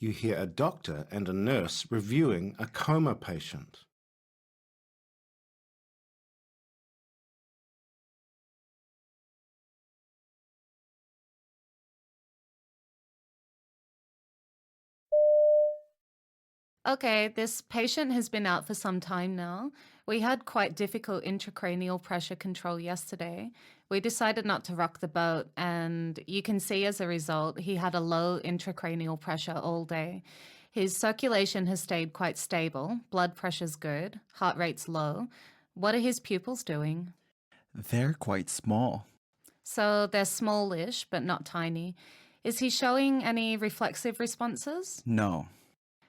You hear a doctor and a nurse reviewing a coma patient. Okay, this patient has been out for some time now. We had quite difficult intracranial pressure control yesterday. We decided not to rock the boat, and you can see as a result, he had a low intracranial pressure all day. His circulation has stayed quite stable, blood pressure's good, heart rate's low. What are his pupils doing? They're quite small. So they're smallish, but not tiny. Is he showing any reflexive responses? No,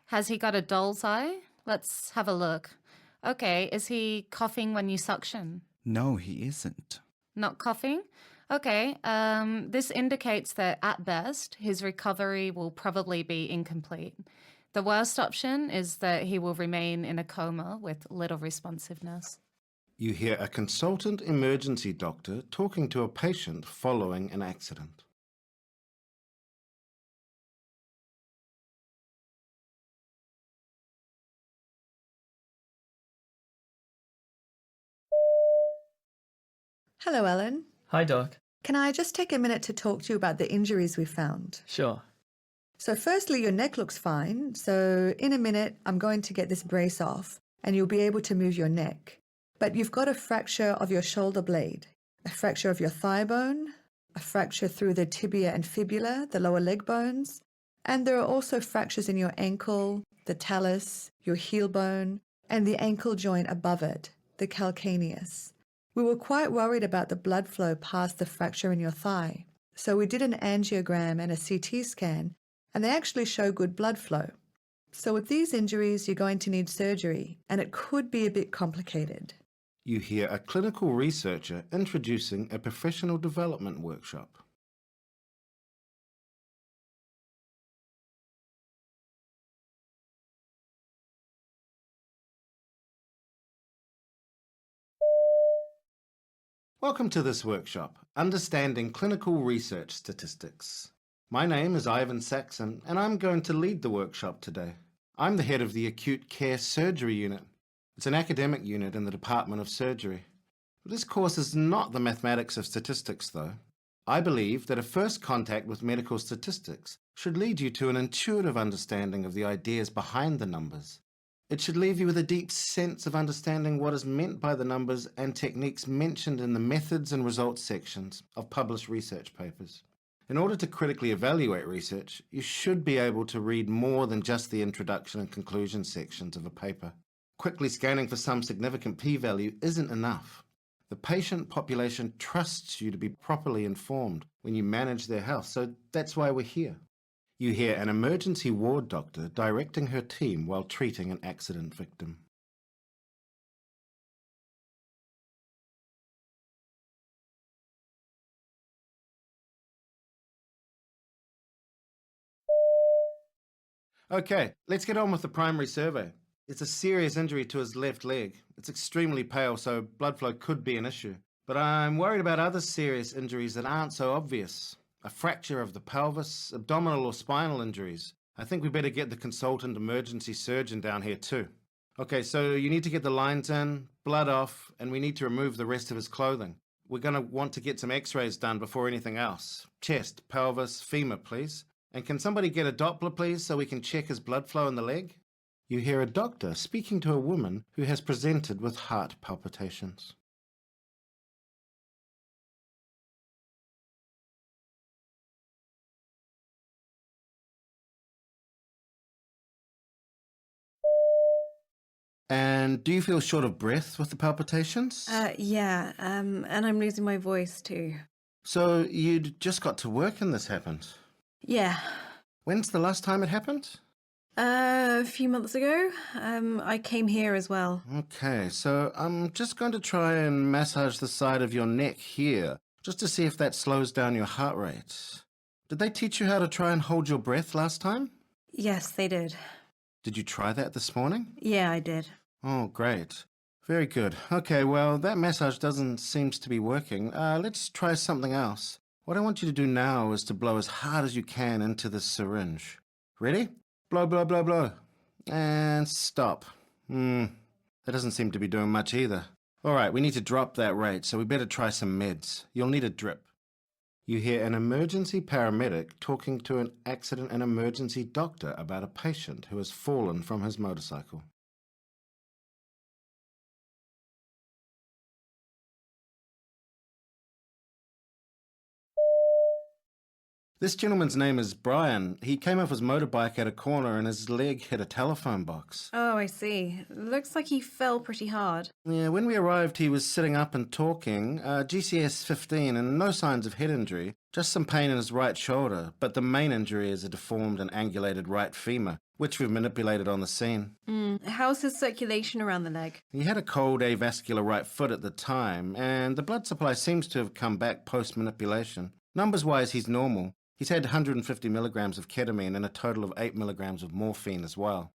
Has he got a doll's eye? Let's have a look. Okay, is he coughing when you suction? no, he isn't. Not coughing? Okay, this indicates that at best, his recovery will probably be incomplete. The worst option is that he will remain in a coma with little responsiveness. You hear a consultant emergency doctor talking to a patient following an accident. Hello, Ellen. Hi, Doc. Can I just take a minute to talk to you about the injuries we found? Sure. So, firstly, your neck looks fine. So, in a minute, I'm going to get this brace off and you'll be able to move your neck. But you've got a fracture of your shoulder blade, a fracture of your thigh bone, a fracture through the tibia and fibula, the lower leg bones, and there are also fractures in your ankle, the talus, your heel bone, and the ankle joint above it, the calcaneus. We were quite worried about the blood flow past the fracture in your thigh, so we did an angiogram and a CT scan, and they actually show good blood flow. So with these injuries, you're going to need surgery, and it could be a bit complicated. You hear a clinical researcher introducing a professional development workshop. Welcome to this workshop, Understanding Clinical Research Statistics. My name is Ivan Saxon, and I'm going to lead the workshop today. I'm the head of the Acute Care Surgery Unit. It's an academic unit in the Department of Surgery. This course is not the mathematics of statistics, though. I believe that a first contact with medical statistics should lead you to an intuitive understanding of the ideas behind the numbers. It should leave you with a deep sense of understanding what is meant by the numbers and techniques mentioned in the methods and results sections of published research papers. In order to critically evaluate research, you should be able to read more than just the introduction and conclusion sections of a paper. Quickly scanning for some significant p-value isn't enough. The patient population trusts you to be properly informed when you manage their health, so that's why we're here. You hear an emergency ward doctor directing her team while treating an accident victim. Okay, let's get on with the primary survey. It's a serious injury to his left leg. It's extremely pale, so blood flow could be an issue. But I'm worried about other serious injuries that aren't so obvious. A fracture of the pelvis, abdominal or spinal injuries. I think we better get the consultant emergency surgeon down here too. Okay, so you need to get the lines in, blood off, and we need to remove the rest of his clothing. We're going to want to get some x-rays done before anything else. Chest, pelvis, femur, please. And can somebody get a Doppler, please, so we can check his blood flow in the leg? You hear a doctor speaking to a woman who has presented with heart palpitations. And do you feel short of breath with the palpitations? Yeah, and I'm losing my voice too. So you'd just got to work and this happened? Yeah. When's the last time it happened? A few months ago, I came here as well. Okay, so I'm just going to try and massage the side of your neck here, just to see if that slows down your heart rate. Did they teach you how to try and hold your breath last time? Yes, they did. Did you try that this morning? Yeah, I did. Oh, great. Very good. Okay, well, that massage doesn't seem to be working. Let's try something else. What I want you to do now is to blow as hard as you can into this syringe. Ready? Blow, blow, blow, blow. And stop. That doesn't seem to be doing much either. All right, we need to drop that rate, so we better try some meds. You'll need a drip. You hear an emergency paramedic talking to an accident and emergency doctor about a patient who has fallen from his motorcycle. This gentleman's name is Brian. He came off his motorbike at a corner and his leg hit a telephone box. Oh, I see. Looks like he fell pretty hard. Yeah, when we arrived, he was sitting up and talking, GCS 15 and no signs of head injury, just some pain in his right shoulder, but the main injury is a deformed and angulated right femur, which we've manipulated on the scene. How's his circulation around the leg? He had a cold avascular right foot at the time, and the blood supply seems to have come back post-manipulation. Numbers-wise, he's normal. He's had 150 milligrams of ketamine and a total of 8 milligrams of morphine as well.